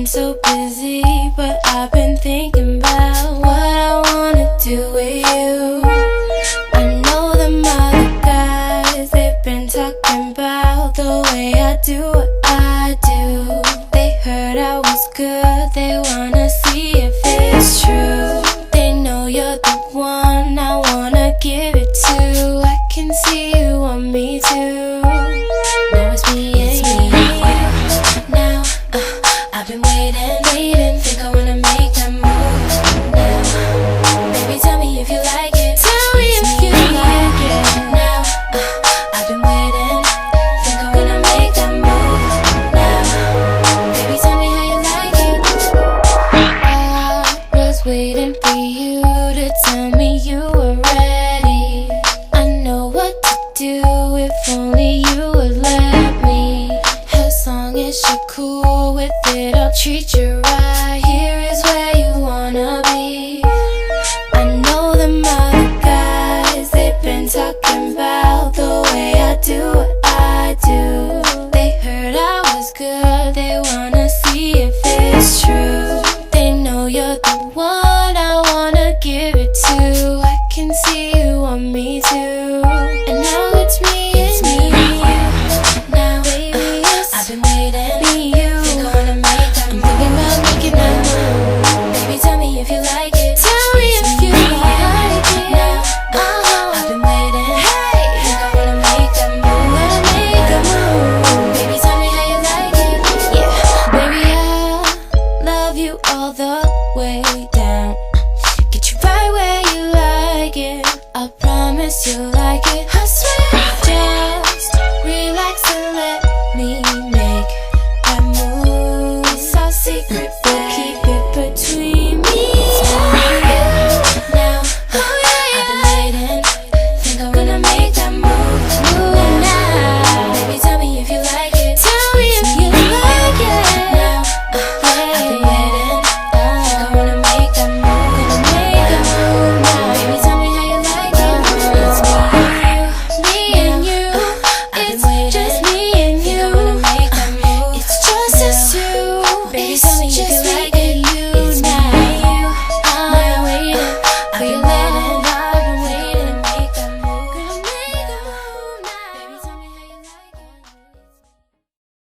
so busy, but I've been thinking about what I wanna do with you. I know them other guys, they've been talking about the way I do what I do. They heard I was good, they wanna see if it's true. They know you're the one I wanna give it to. I can see you want me too. Now it's me and you. Now I've been waiting, think I wanna make that move now. Baby, tell me if you like it. Tell me if you like it. Now I've been waiting, think I wanna make that move now. Baby, tell me how you like it. I was waiting for you to tell me you were ready. I know what to do if only you would let me. As long as you're cool with it, I'll treat you right. Here is where you wanna be. I know them other guys, they've been talking about the way I do what I do.